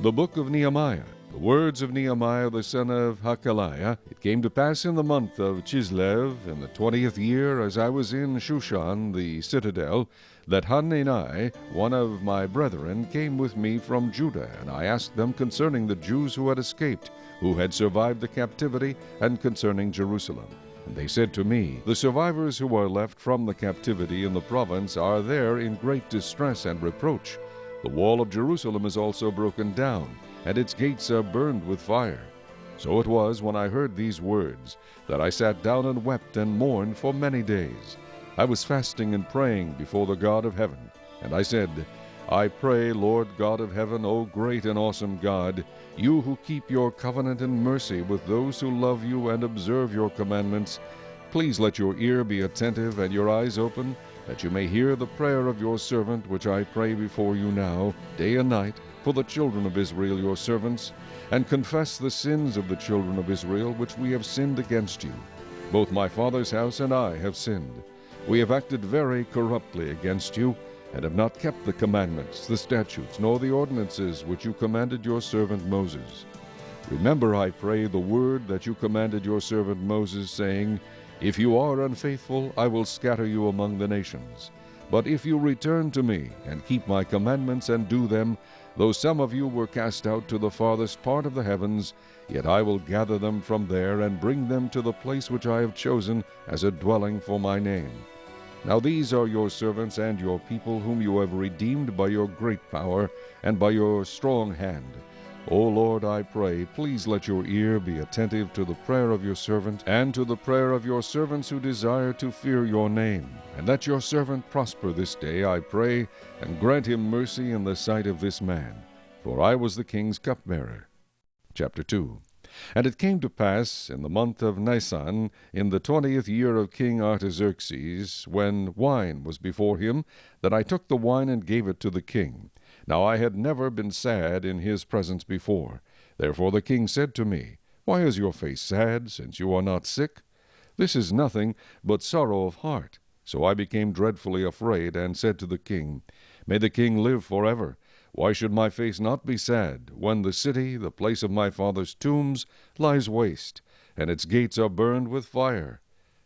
The book of Nehemiah. The words of Nehemiah the son of Hakaliah. It came to pass in the month of Chislev, in the 20th year, as I was in Shushan the citadel, that Hanani, one of my brethren, came with me from Judah, and I asked them concerning the Jews who had escaped, who had survived the captivity, and concerning Jerusalem. And they said to me, The survivors who are left from the captivity in the province are there in great distress and reproach. The wall of Jerusalem is also broken down, and its gates are burned with fire. So it was, when I heard these words, that I sat down and wept and mourned for many days. I was fasting and praying before the God of heaven. And I said, I pray, Lord God of heaven, O great and awesome God, you who keep your covenant and mercy with those who love you and observe your commandments, please let your ear be attentive and your eyes open, that you may hear the prayer of your servant, which I pray before you now, day and night, for the children of Israel your servants, and confess the sins of the children of Israel, which we have sinned against you. Both my father's house and I have sinned. We have acted very corruptly against you, and have not kept the commandments, the statutes, nor the ordinances which you commanded your servant Moses. Remember, I pray, the word that you commanded your servant Moses, saying, If you are unfaithful, I will scatter you among the nations. But if you return to me, and keep my commandments and do them, though some of you were cast out to the farthest part of the heavens, yet I will gather them from there and bring them to the place which I have chosen as a dwelling for my name. Now these are your servants and your people, whom you have redeemed by your great power and by your strong hand. O Lord, I pray, please let your ear be attentive to the prayer of your servant and to the prayer of your servants who desire to fear your name. And let your servant prosper this day, I pray, and grant him mercy in the sight of this man. For I was the king's cupbearer. Chapter 2. And it came to pass in the month of Nisan, in the 20th year of King Artaxerxes, when wine was before him, that I took the wine and gave it to the king. Now I had never been sad in his presence before. Therefore the king said to me, Why is your face sad, since you are not sick? This is nothing but sorrow of heart. So I became dreadfully afraid, and said to the king, May the king live forever. Why should my face not be sad, when the city, the place of my father's tombs, lies waste, and its gates are burned with fire?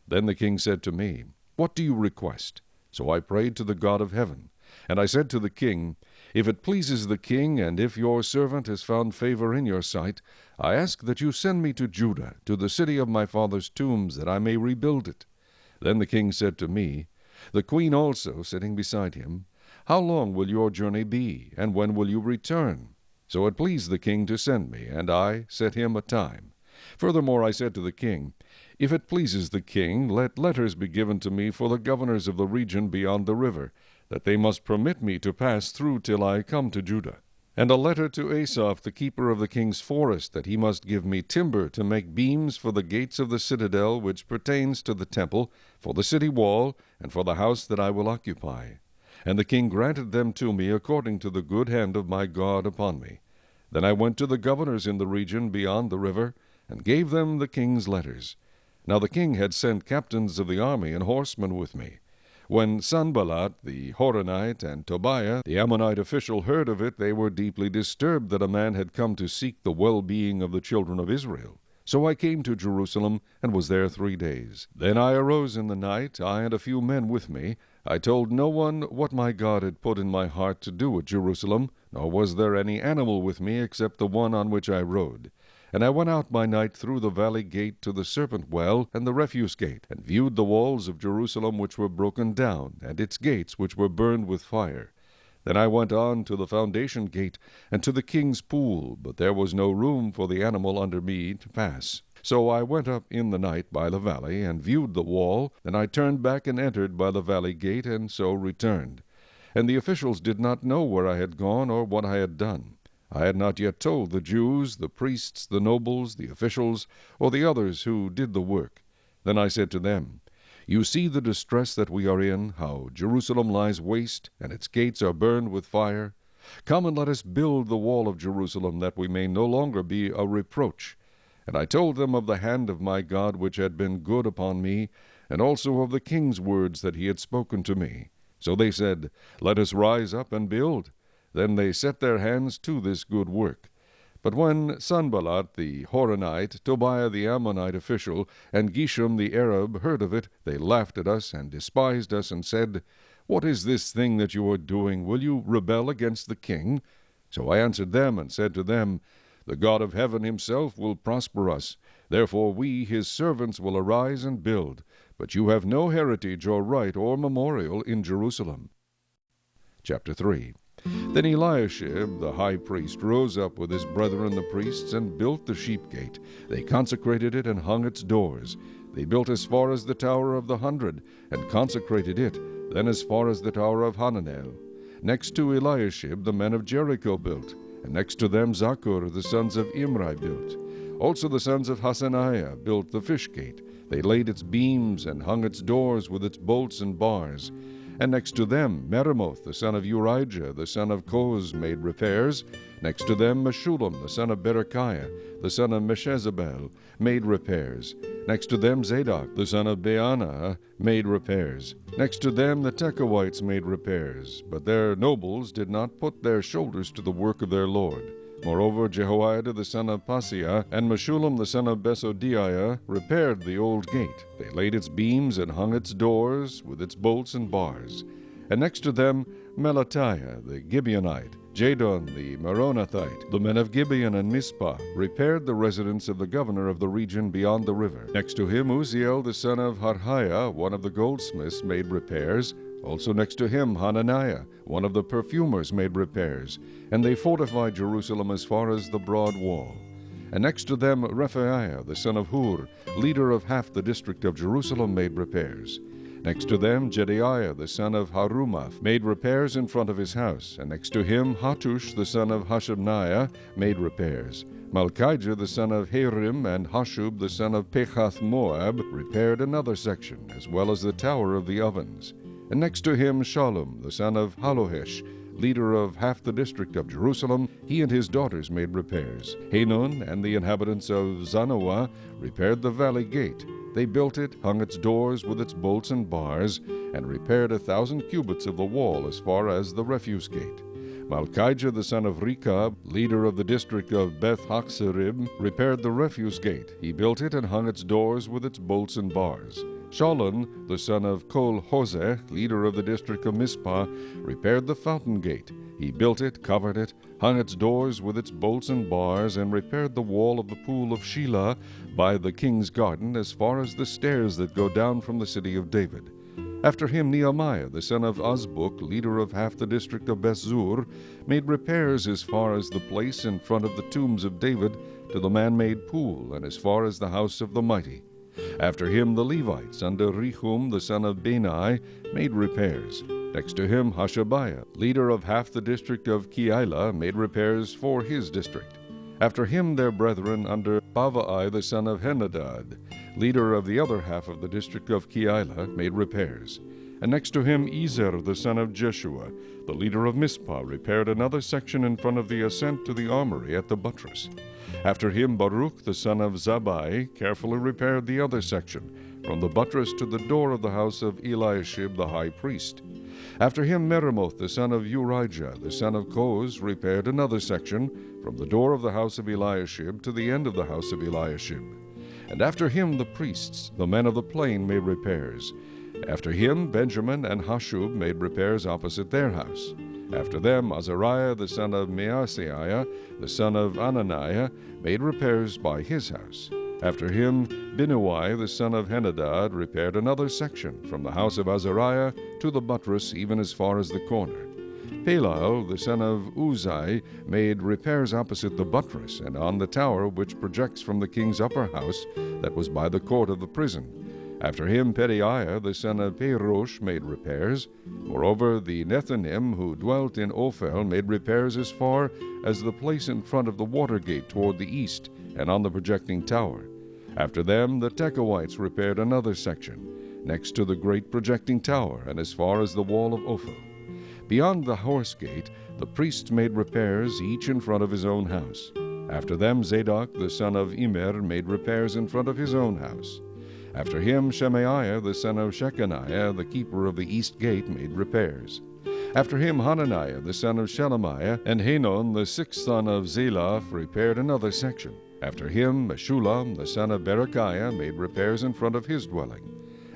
Then the king said to me, What do you request? So I prayed to the God of heaven. And I said to the king, If it pleases the king, and if your servant has found favor in your sight, I ask that you send me to Judah, to the city of my father's tombs, that I may rebuild it. Then the king said to me, the queen also sitting beside him, How long will your journey be, and when will you return? So it pleased the king to send me, and I set him a time. Furthermore I said to the king, If it pleases the king, let letters be given to me for the governors of the region beyond the river, that they must permit me to pass through till I come to Judah. And a letter to Asaph, the keeper of the king's forest, that he must give me timber to make beams for the gates of the citadel which pertains to the temple, for the city wall, and for the house that I will occupy. And the king granted them to me according to the good hand of my God upon me. Then I went to the governors in the region beyond the river, and gave them the king's letters. Now the king had sent captains of the army and horsemen with me. When Sanballat the Horonite and Tobiah the Ammonite official heard of it, they were deeply disturbed that a man had come to seek the well-being of the children of Israel. So I came to Jerusalem, and was there 3 days. Then I arose in the night, I and a few men with me. I told no one what my God had put in my heart to do at Jerusalem, nor was there any animal with me except the one on which I rode. And I went out by night through the valley gate to the serpent well and the refuse gate, and viewed the walls of Jerusalem which were broken down, and its gates which were burned with fire. Then I went on to the foundation gate, and to the king's pool, but there was no room for the animal under me to pass. So I went up in the night by the valley, and viewed the wall. Then I turned back and entered by the valley gate, and so returned. And the officials did not know where I had gone or what I had done. I had not yet told the Jews, the priests, the nobles, the officials, or the others who did the work. Then I said to them, You see the distress that we are in, how Jerusalem lies waste, and its gates are burned with fire. Come and let us build the wall of Jerusalem, that we may no longer be a reproach. And I told them of the hand of my God which had been good upon me, and also of the king's words that he had spoken to me. So they said, Let us rise up and build. then they set their hands to this good work. But when Sanballat the Horonite, Tobiah the Ammonite official, and Geshem the Arab heard of it, they laughed at us and despised us and said, What is this thing that you are doing? Will you rebel against the king? So I answered them and said to them, The God of heaven himself will prosper us. Therefore we, his servants, will arise and build. But you have no heritage or right or memorial in Jerusalem. Chapter 3. Then Eliashib the high priest rose up with his brethren the priests and built the sheep gate. They consecrated it and hung its doors. They built as far as the Tower of the 100, and consecrated it, then as far as the Tower of Hananel. Next to Eliashib the men of Jericho built, and next to them Zaccur the sons of Imri built. Also the sons of Hasaniah built the fish gate. They laid its beams and hung its doors with its bolts and bars. And next to them Meremoth the son of Urijah the son of Koz made repairs. Next to them Meshullam the son of Berechiah the son of Meshezabel made repairs. Next to them Zadok the son of Baanah made repairs. Next to them the Tekoites made repairs. But their nobles did not put their shoulders to the work of their Lord. Moreover, Jehoiada the son of Paseah and Meshullam the son of Besodiah repaired the old gate. They laid its beams and hung its doors with its bolts and bars. And next to them Melatiah the Gibeonite, Jadon the Meronothite, the men of Gibeon and Mizpah, repaired the residence of the governor of the region beyond the river. Next to him Uzziel the son of Harhaiah, one of the goldsmiths, made repairs. Also next to him Hananiah, one of the perfumers, made repairs, and they fortified Jerusalem as far as the broad wall. And next to them Rephaiah the son of Hur, leader of half the district of Jerusalem, made repairs. Next to them Jedaiah the son of Harumaph made repairs in front of his house, and next to him Hattush the son of Hashabniah made repairs. Malchijah the son of Harim and Hashub the son of Pechath Moab repaired another section, as well as the tower of the ovens. And next to him Shallum the son of Halohesh, leader of half the district of Jerusalem, he and his daughters made repairs. Hanun and the inhabitants of Zanoah repaired the valley gate. They built it, hung its doors with its bolts and bars, and repaired 1,000 cubits of the wall as far as the refuse gate. Malchijah the son of Rechab, leader of the district of Beth-Haxerib, repaired the refuse gate. He built it and hung its doors with its bolts and bars. Shallun the son of Kol-Hoseh, leader of the district of Mizpah, repaired the fountain gate. He built it, covered it, hung its doors with its bolts and bars, and repaired the wall of the pool of Shelah by the king's garden as far as the stairs that go down from the city of David. After him Nehemiah the son of Azbuk, leader of half the district of Bethzur, made repairs as far as the place in front of the tombs of David to the man-made pool, and as far as the house of the mighty. After him the Levites under Rehum the son of Bani made repairs. Next to him Hashabiah, leader of half the district of Keilah, made repairs for his district. After him their brethren under Bavai the son of Henadad, leader of the other half of the district of Keilah, made repairs. And next to him Ezer the son of Jeshua, the leader of Mizpah, repaired another section in front of the ascent to the armory at the buttress. After him Baruch the son of Zabbai carefully repaired the other section, from the buttress to the door of the house of Eliashib the high priest. After him Meremoth the son of Urijah the son of Koz repaired another section, from the door of the house of Eliashib to the end of the house of Eliashib. And after him the priests, the men of the plain, made repairs. After him Benjamin and Hashub made repairs opposite their house. After them Azariah the son of Maaseiah the son of Ananiah made repairs by his house. After him Binnui the son of Henadad repaired another section, from the house of Azariah to the buttress even as far as the corner. Palal the son of Uzai made repairs opposite the buttress and on the tower which projects from the king's upper house that was by the court of the prison. After him Pedaiah the son of Perosh made repairs. Moreover, the Nethinim who dwelt in Ophel made repairs as far as the place in front of the water gate toward the east and on the projecting tower. After them the Tekoites repaired another section, next to the great projecting tower and as far as the wall of Ophel. Beyond the horse gate the priests made repairs, each in front of his own house. After them Zadok the son of Immer made repairs in front of his own house. After him Shemaiah the son of Shechaniah, the keeper of the east gate, made repairs. After him Hananiah the son of Shelemiah and Hanon the sixth son of Zalaph repaired another section. After him Meshullam the son of Berechiah made repairs in front of his dwelling.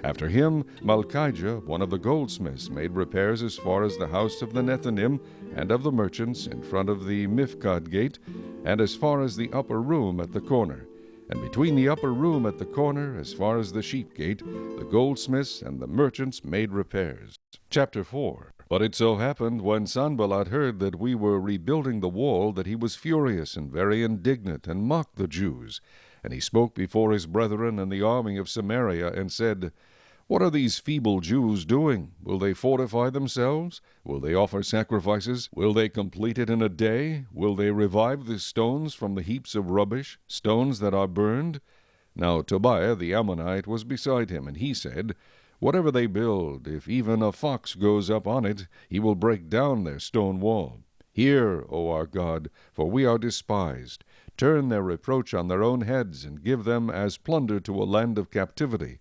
After him Malchijah, one of the goldsmiths, made repairs as far as the house of the Nethinim and of the merchants in front of the Mifkad gate, and as far as the upper room at the corner. And between the upper room at the corner, as far as the sheep gate, the goldsmiths and the merchants made repairs. Chapter 4. But it so happened, when Sanballat heard that we were rebuilding the wall, that he was furious and very indignant, and mocked the Jews. And he spoke before his brethren and the army of Samaria, and said, What are these feeble Jews doing? Will they fortify themselves? Will they offer sacrifices? Will they complete it in a day? Will they revive the stones from the heaps of rubbish, stones that are burned? Now Tobiah the Ammonite was beside him, and he said, Whatever they build, if even a fox goes up on it, he will break down their stone wall. Hear, O our God, for we are despised. Turn their reproach on their own heads, and give them as plunder to a land of captivity.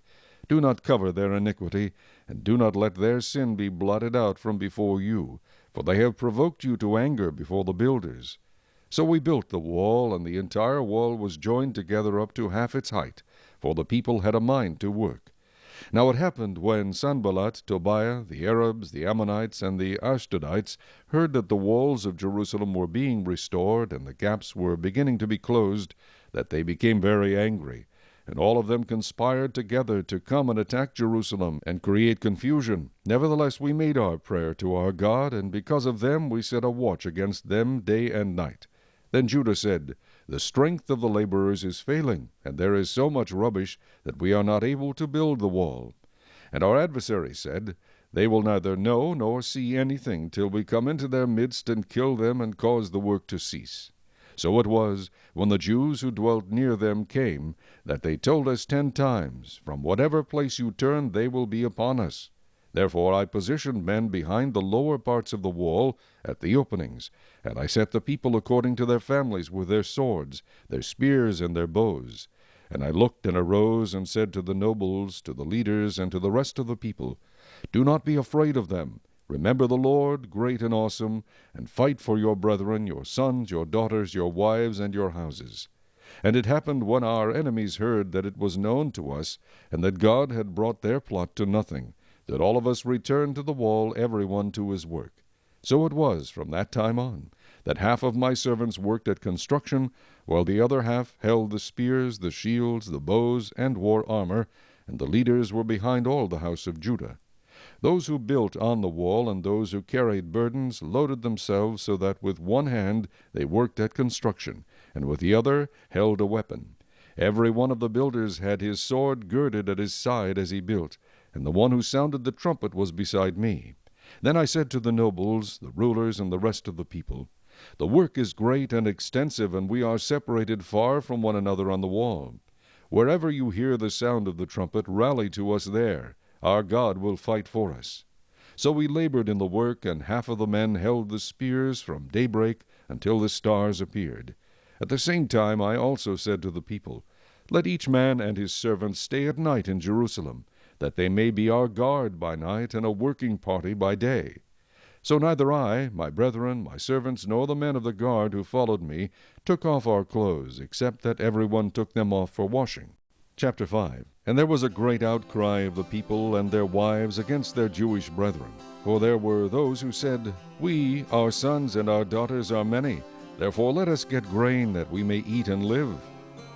Do not cover their iniquity, and do not let their sin be blotted out from before you, for they have provoked you to anger before the builders. So we built the wall, and the entire wall was joined together up to half its height, for the people had a mind to work. Now it happened, when Sanballat, Tobiah, the Arabs, the Ammonites, and the Ashdodites heard that the walls of Jerusalem were being restored, and the gaps were beginning to be closed, that they became very angry. And all of them conspired together to come and attack Jerusalem and create confusion. Nevertheless we made our prayer to our God, and because of them we set a watch against them day and night. Then Judah said, The strength of the laborers is failing, and there is so much rubbish that we are not able to build the wall. And our adversaries said, They will neither know nor see anything till we come into their midst and kill them and cause the work to cease. So it was, when the Jews who dwelt near them came, that they told us 10 times, From whatever place you turn, they will be upon us. Therefore I positioned men behind the lower parts of the wall, at the openings, and I set the people according to their families with their swords, their spears, and their bows. And I looked and arose and said to the nobles, to the leaders, and to the rest of the people, Do not be afraid of them. Remember the Lord, great and awesome, and fight for your brethren, your sons, your daughters, your wives, and your houses. And it happened, when our enemies heard that it was known to us, and that God had brought their plot to nothing, that all of us returned to the wall, every one to his work. So it was from that time on, that half of my servants worked at construction, while the other half held the spears, the shields, the bows, and wore armor, and the leaders were behind all the house of Judah. Those who built on the wall and those who carried burdens loaded themselves so that with one hand they worked at construction, and with the other held a weapon. Every one of the builders had his sword girded at his side as he built, and the one who sounded the trumpet was beside me. Then I said to the nobles, the rulers, and the rest of the people, The work is great and extensive, and we are separated far from one another on the wall. Wherever you hear the sound of the trumpet, rally to us there. Our God will fight for us. So we labored in the work, and half of the men held the spears from daybreak until the stars appeared. At the same time I also said to the people, Let each man and his servant stay at night in Jerusalem, that they may be our guard by night and a working party by day. So neither I, my brethren, my servants, nor the men of the guard who followed me took off our clothes, except that every one took them off for washing. Chapter 5. And there was a great outcry of the people and their wives against their Jewish brethren. For there were those who said, We, our sons and our daughters, are many. Therefore let us get grain, that we may eat and live.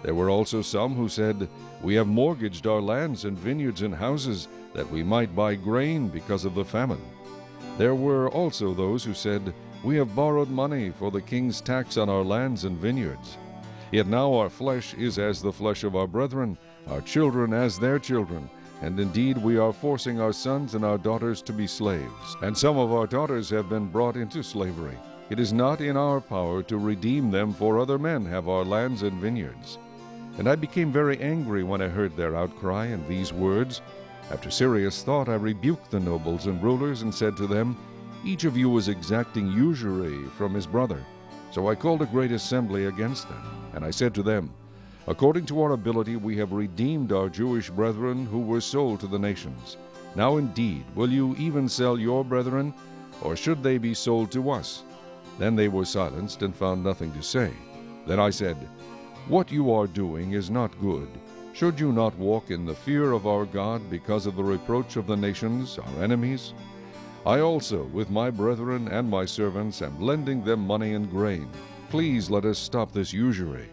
There were also some who said, We have mortgaged our lands and vineyards and houses, that we might buy grain because of the famine. There were also those who said, We have borrowed money for the king's tax on our lands and vineyards. Yet now our flesh is as the flesh of our brethren, our children as their children, and indeed we are forcing our sons and our daughters to be slaves. And some of our daughters have been brought into slavery. It is not in our power to redeem them, for other men have our lands and vineyards. And I became very angry when I heard their outcry and these words. After serious thought I rebuked the nobles and rulers and said to them, Each of you is exacting usury from his brother. So I called a great assembly against them, and I said to them, According to our ability we have redeemed our Jewish brethren who were sold to the nations. Now indeed will you even sell your brethren? or should they be sold to us?" Then they were silenced and found nothing to say. Then I said, "What you are doing is not good. Should you not walk in the fear of our God because of the reproach of the nations, our enemies? I also, with my brethren and my servants, am lending them money and grain. Please let us stop this usury.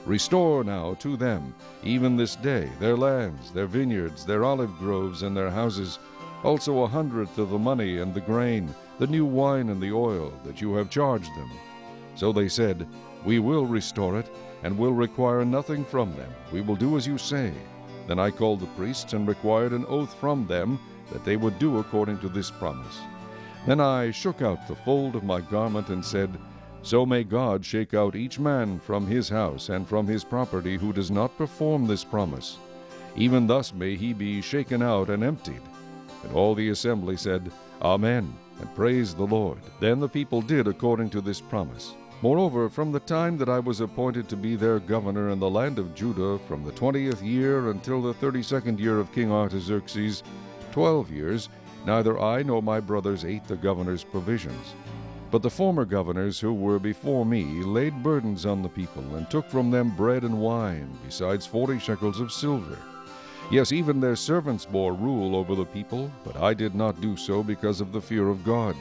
Restore now to them, even this day, their lands, their vineyards, their olive groves, and their houses, also 100th of the money and the grain, the new wine and the oil, that you have charged them." So they said, "We will restore it, and will require nothing from them. We will do as you say." Then I called the priests and required an oath from them that they would do according to this promise. Then I shook out the fold of my garment and said, "So may God shake out each man from his house and from his property who does not perform this promise. Even thus may he be shaken out and emptied." And all the assembly said, "Amen," and praised the Lord. Then the people did according to this promise. Moreover, from the time that I was appointed to be their governor in the land of Judah, from the 20th year until the 32nd year of King Artaxerxes, 12 years, neither I nor my brothers ate the governor's provisions. But the former governors who were before me laid burdens on the people, and took from them bread and wine, besides 40 shekels of silver. Yes, even their servants bore rule over the people, but I did not do so because of the fear of God.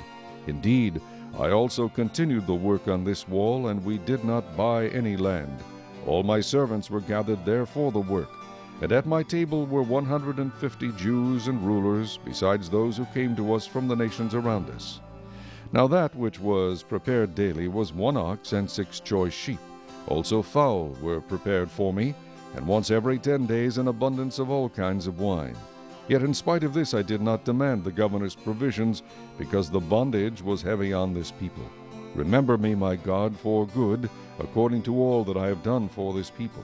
Indeed, I also continued the work on this wall, and we did not buy any land. All my servants were gathered there for the work, and at my table were 150 Jews and rulers, besides those who came to us from the nations around us. Now that which was prepared daily was 1 ox and 6 choice sheep. Also fowl were prepared for me, and once every 10 days an abundance of all kinds of wine. Yet in spite of this I did not demand the governor's provisions, because the bondage was heavy on this people. Remember me, my God, for good, according to all that I have done for this people.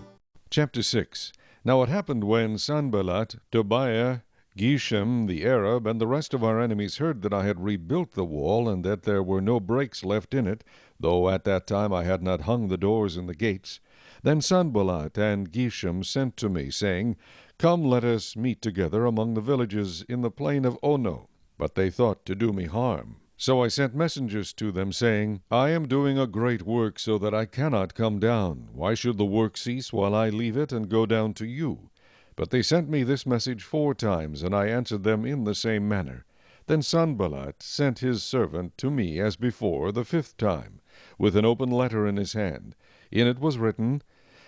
Chapter 6. Now it happened when Sanballat, Tobiah, Geshem the Arab, and the rest of our enemies heard that I had rebuilt the wall, and that there were no breaks left in it, though at that time I had not hung the doors and the gates. Then Sanballat and Geshem sent to me, saying, "Come, let us meet together among the villages in the plain of Ono." But they thought to do me harm. So I sent messengers to them, saying, "I am doing a great work, so that I cannot come down. Why should the work cease while I leave it and go down to you?" But they sent me this message 4 times, and I answered them in the same manner. Then Sanballat sent his servant to me as before, the 5th time, with an open letter in his hand. In it was written,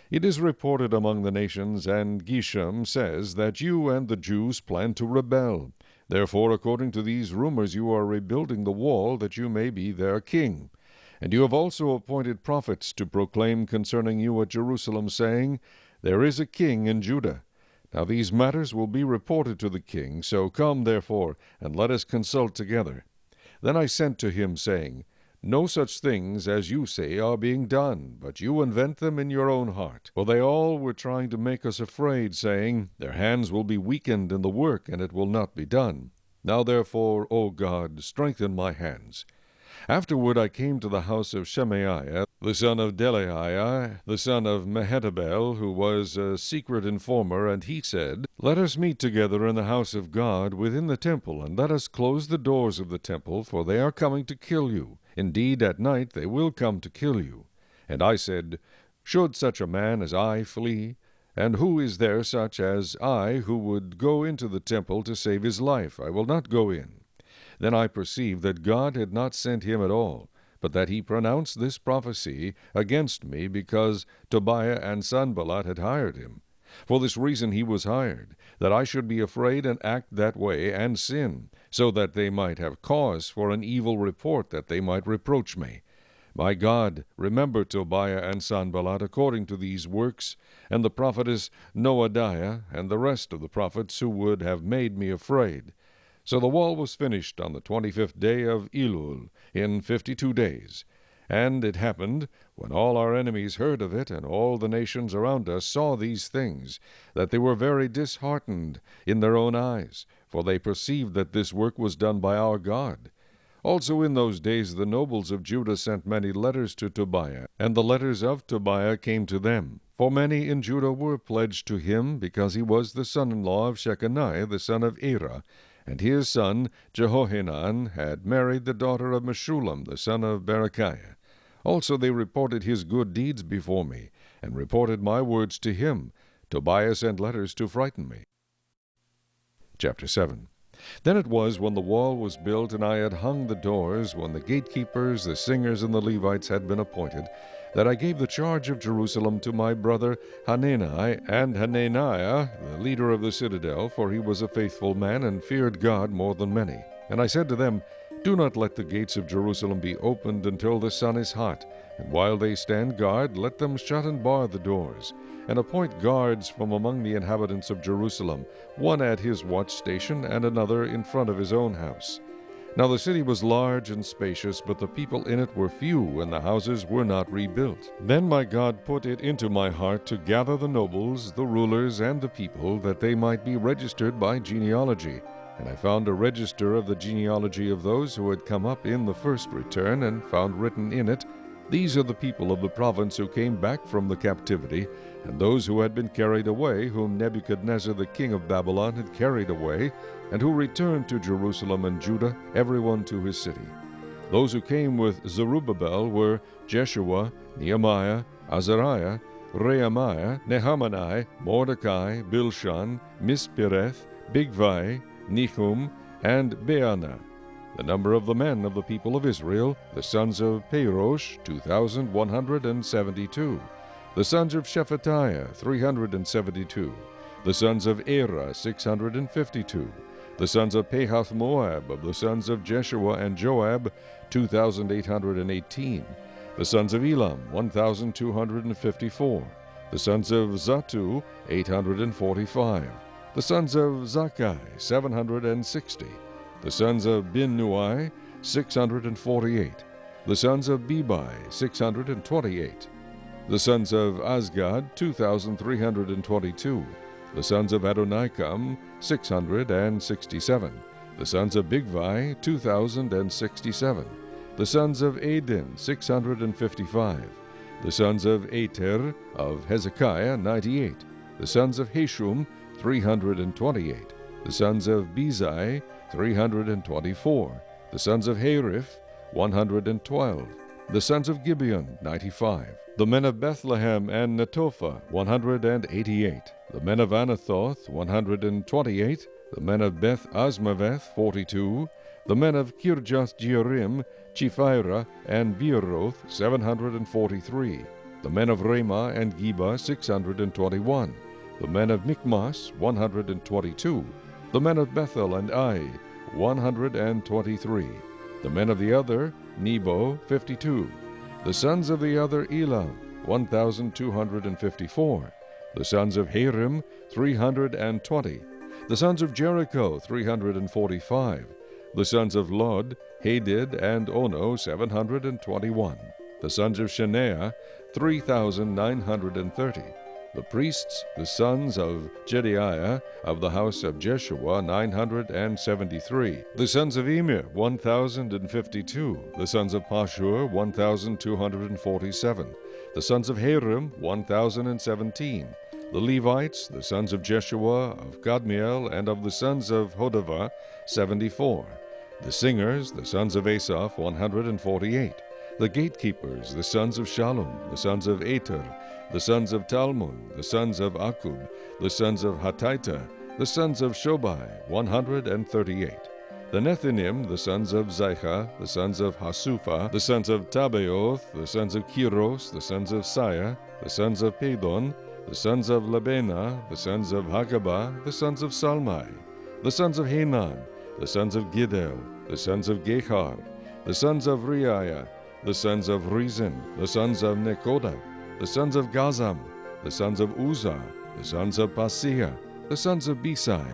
"It is reported among the nations, and Geshem says that you and the Jews plan to rebel. Therefore, according to these rumors, you are rebuilding the wall, that you may be their king. And you have also appointed prophets to proclaim concerning you at Jerusalem, saying, 'There is a king in Judah.' Now these matters will be reported to the king, so come, therefore, and let us consult together." Then I sent to him, saying, "No such things as you say are being done, but you invent them in your own heart. For they all were trying to make us afraid, saying, 'Their hands will be weakened in the work, and it will not be done.' Now therefore, O God, strengthen my hands." Afterward I came to the house of Shemaiah, the son of Delaiah, the son of Mehetabel, who was a secret informer, and he said, "Let us meet together in the house of God within the temple, and let us close the doors of the temple, for they are coming to kill you. Indeed, at night they will come to kill you." And I said, "Should such a man as I flee? And who is there such as I who would go into the temple to save his life? I will not go in." Then I perceived that God had not sent him at all, but that he pronounced this prophecy against me because Tobiah and Sanballat had hired him. For this reason he was hired, that I should be afraid and act that way and sin, so that they might have cause for an evil report, that they might reproach me. My God, remember Tobiah and Sanballat according to these works, and the prophetess Noadiah, and the rest of the prophets who would have made me afraid. So the wall was finished on the 25th day of Elul, in 52 days. And it happened, when all our enemies heard of it, and all the nations around us saw these things, that they were very disheartened in their own eyes, for they perceived that this work was done by our God. Also in those days the nobles of Judah sent many letters to Tobiah, and the letters of Tobiah came to them. For many in Judah were pledged to him, because he was the son-in-law of Shechaniah the son of Era, and his son Jehohanan had married the daughter of Meshullam, the son of Berechiah. Also they reported his good deeds before me, and reported my words to him. Tobiah sent letters to frighten me. Chapter 7. Then it was, when the wall was built, and I had hung the doors, when the gatekeepers, the singers, and the Levites had been appointed, that I gave the charge of Jerusalem to my brother Hanani, and Hananiah, the leader of the citadel, for he was a faithful man, and feared God more than many. And I said to them, Do not let the gates of Jerusalem be opened until the sun is hot, and while they stand guard, let them shut and bar the doors, and appoint guards from among the inhabitants of Jerusalem, one at his watch station, and another in front of his own house. Now the city was large and spacious, but the people in it were few, and the houses were not rebuilt. Then my God put it into my heart to gather the nobles, the rulers, and the people, that they might be registered by genealogy. And I found a register of the genealogy of those who had come up in the first return, and found written in it, These are the people of the province who came back from the captivity, and those who had been carried away, whom Nebuchadnezzar the king of Babylon had carried away, and who returned to Jerusalem and Judah, everyone to his city. Those who came with Zerubbabel were Jeshua, Nehemiah, Azariah, Rehemiah, Nehemiah, Mordecai, Bilshan, Mispireth, Bigvai, Nehum, and Baanah. The number of the men of the people of Israel, the sons of Parosh, 2,172. The sons of Shephatiah, 372. The sons of Era, 652. The sons of Pahath-Moab, of the sons of Jeshua and Joab, 2,818. The sons of Elam, 1,254. The sons of Zatu, 845. The sons of Zakkai, 760. The sons of Binnui, 648. The sons of Bebai, 628. The sons of Azgad, 2,322. The sons of Adonikam, 667. The sons of Bigvai, 2,067. The sons of Adin, 655. The sons of Ater, of Hezekiah, 98. The sons of Hashum, 328. The sons of Bezai, 324. The sons of Hariph, 112. The sons of Gibeon, 95. The men of Bethlehem and Netophah, 188. The men of Anathoth, 128. The men of Beth Asmaveth, 42. The men of Kirjath Jearim, Chephirah, and Beeroth, 743. The men of Ramah and Geba, 621. The men of Michmas, 122. The men of Bethel and Ai, 123. The men of the other, Nebo, 52. The sons of the other, Elam, 1,254. The sons of Harim, 320. The sons of Jericho, 345. The sons of Lod, Hadid, and Ono, 721. The sons of Shanaah, 3,930. The priests, the sons of Jediaiah, of the house of Jeshua, 973. The sons of Emir, 1,052. The sons of Pashur, 1,247. The sons of Harim, 1,017. The Levites, the sons of Jeshua, of Kadmiel, and of the sons of Hodavah, 74. The singers, the sons of Asaph, 148. The gatekeepers, the sons of Shallum, the sons of Ater, the sons of Talmon, the sons of Akub, the sons of Hatita, the sons of Shobai, 138. The Nethinim, the sons of Zichah, the sons of Hasupha, the sons of Tabaoth, the sons of Kiros, the sons of Saya, the sons of Pedon, the sons of Labena, the sons of Hagabah, the sons of Salmai, the sons of Hanan, the sons of Giddel, the sons of Gehar, the sons of Reiah, the sons of Rezin, the sons of Nekoda, the sons of Gazam, the sons of Uzzah, the sons of Paseah, the sons of Besai,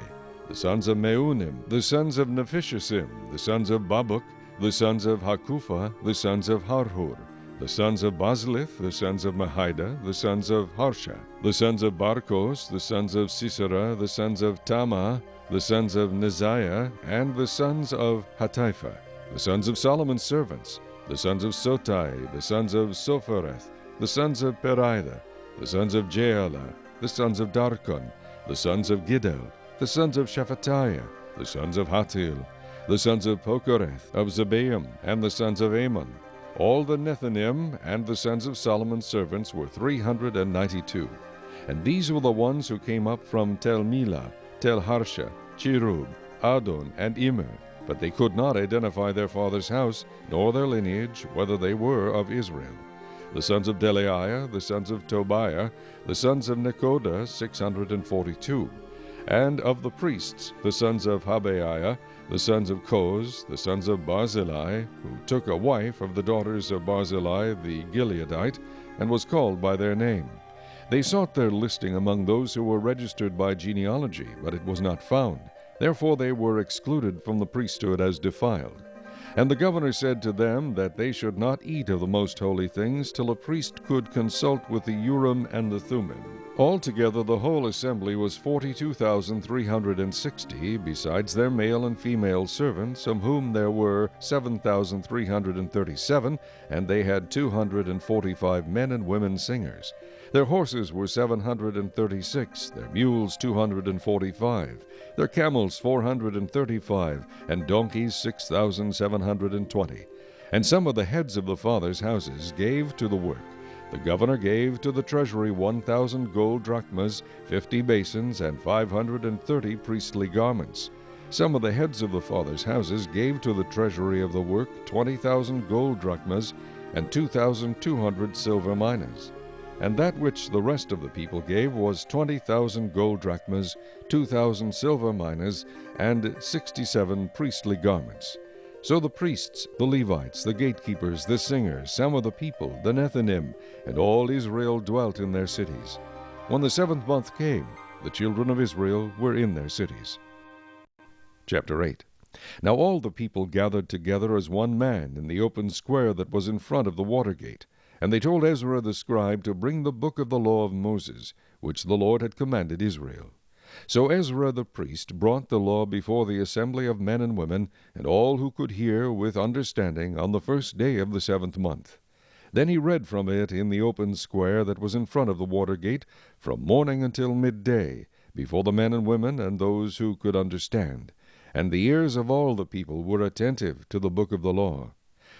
the sons of Meunim, the sons of Nephishasim, the sons of Babuk, the sons of Hakupha, the sons of Harhur, the sons of Bazlith, the sons of Mahida, the sons of Harsha, the sons of Barkos, the sons of Sisera, the sons of Tamah, the sons of Neziah, and the sons of Hatipha, the sons of Solomon's servants, the sons of Sotai, the sons of Sophereth, the sons of Perida, the sons of Jaala, the sons of Darkon, the sons of Giddel, the sons of Shephatiah, the sons of Hatil, the sons of Pokereth of Zebaim, and the sons of Ammon. All the Nethinim and the sons of Solomon's servants were 392. And these were the ones who came up from Tel Melah, Tel Harsha, Cherub, Adon, and Immer. But they could not identify their father's house, nor their lineage, whether they were of Israel. The sons of Delaiah, the sons of Tobiah, the sons of Nekoda, 642. And of the priests, the sons of Habaiah, the sons of Koz, the sons of Barzillai, who took a wife of the daughters of Barzillai the Gileadite, and was called by their name. They sought their listing among those who were registered by genealogy, but it was not found. Therefore they were excluded from the priesthood as defiled. And the governor said to them that they should not eat of the most holy things till a priest could consult with the Urim and the Thummim. Altogether the whole assembly was 42,360, besides their male and female servants, of whom there were 7,337, and they had 245 men and women singers. Their horses were 736, their mules 245, their camels 435, and donkeys 6,720. And some of the heads of the fathers' houses gave to the work. The governor gave to the treasury 1,000 gold drachmas, 50 basins, and 530 priestly garments. Some of the heads of the fathers' houses gave to the treasury of the work 20,000 gold drachmas, and 2,200 silver minas. And that which the rest of the people gave was 20,000 gold drachmas, 2,000 silver minas, and 67 priestly garments. So the priests, the Levites, the gatekeepers, the singers, some of the people, the Nethinim, and all Israel dwelt in their cities. When the 7th month came, the children of Israel were in their cities. Chapter 8. Now all the people gathered together as one man in the open square that was in front of the water gate. And they told Ezra the scribe to bring the book of the law of Moses, which the Lord had commanded Israel. So Ezra the priest brought the law before the assembly of men and women, and all who could hear with understanding on the first day of the 7th month. Then he read from it in the open square that was in front of the water gate, from morning until midday, before the men and women and those who could understand. And the ears of all the people were attentive to the book of the law.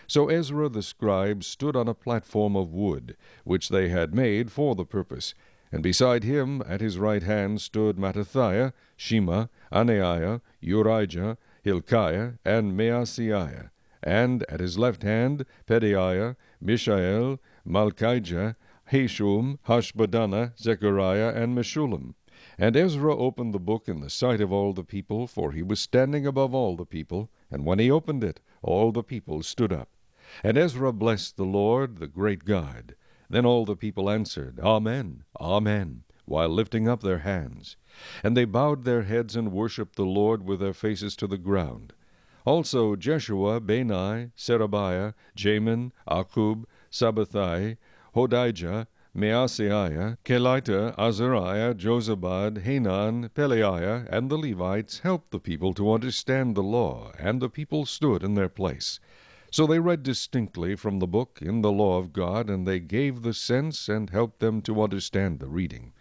So Ezra the scribe stood on a platform of wood, which they had made for the purpose. And beside him at his right hand stood Mattithiah, Shema, Anaiah, Urijah, Hilkiah, and Maaseiah. And at his left hand Pedaiah, Mishael, Malchijah, Hashum, Hashbaddanah, Zechariah, and Meshullam. And Ezra opened the book in the sight of all the people, for he was standing above all the people. And when he opened it, all the people stood up. And Ezra blessed the Lord, the great God. Then all the people answered, Amen, Amen, while lifting up their hands. And they bowed their heads and worshipped the Lord with their faces to the ground. Also Jeshua, Bani, Sherebiah, Jamin, Akub, Sabbathai, Hodijah, Maaseiah, Kelita, Azariah, Jozabad, Hanan, Pelaiah, and the Levites helped the people to understand the law, and the people stood in their place. So they read distinctly from the book in the law of God, and they gave the sense and helped them to understand the reading.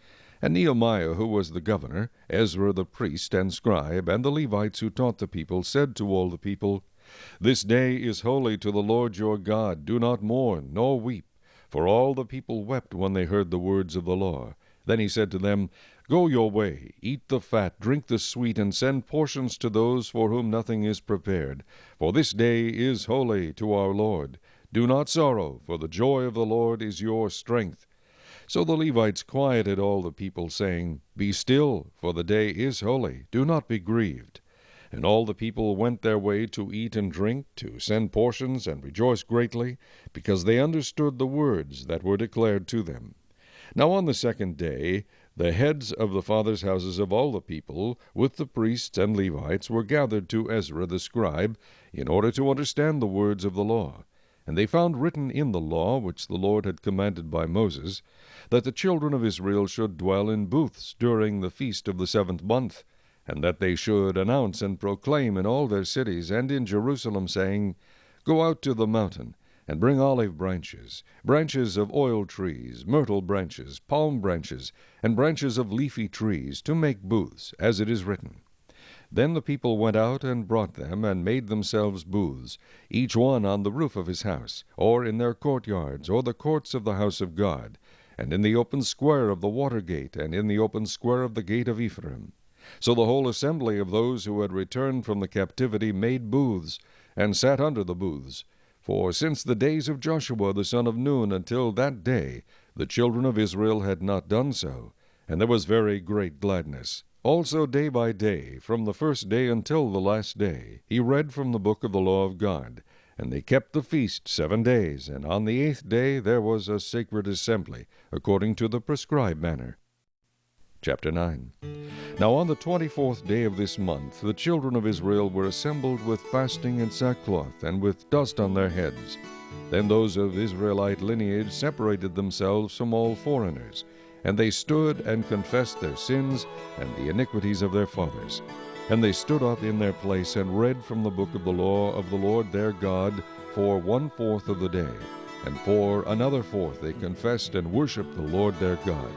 And Nehemiah, who was the governor, Ezra the priest and scribe, and the Levites who taught the people, said to all the people, This day is holy to the Lord your God. Do not mourn, nor weep. For all the people wept when they heard the words of the law. Then he said to them, Go your way, eat the fat, drink the sweet, and send portions to those for whom nothing is prepared. For this day is holy to our Lord. Do not sorrow, for the joy of the Lord is your strength. So the Levites quieted all the people, saying, Be still, for the day is holy. Do not be grieved. And all the people went their way to eat and drink, to send portions, and rejoice greatly, because they understood the words that were declared to them. Now on the 2nd day, the heads of the fathers' houses of all the people, with the priests and Levites, were gathered to Ezra the scribe, in order to understand the words of the law. And they found written in the law, which the Lord had commanded by Moses, that the children of Israel should dwell in booths during the feast of the 7th month, and that they should announce and proclaim in all their cities and in Jerusalem, saying, Go out to the mountain, and bring olive branches, branches of oil trees, myrtle branches, palm branches, and branches of leafy trees, to make booths, as it is written. Then the people went out and brought them, and made themselves booths, each one on the roof of his house, or in their courtyards, or the courts of the house of God, and in the open square of the water gate, and in the open square of the gate of Ephraim. So the whole assembly of those who had returned from the captivity made booths, and sat under the booths. For since the days of Joshua the son of Nun until that day, the children of Israel had not done so, and there was very great gladness. Also day by day, from the first day until the last day, he read from the book of the law of God. And they kept the feast 7 days, and on the 8th day there was a sacred assembly, according to the prescribed manner. Chapter 9. Now on the 24th day of this month the children of Israel were assembled with fasting and sackcloth, and with dust on their heads. Then those of Israelite lineage separated themselves from all foreigners, and they stood and confessed their sins and the iniquities of their fathers. And they stood up in their place and read from the book of the law of the Lord their God for 1/4 of the day, and for another fourth they confessed and worshipped the Lord their God.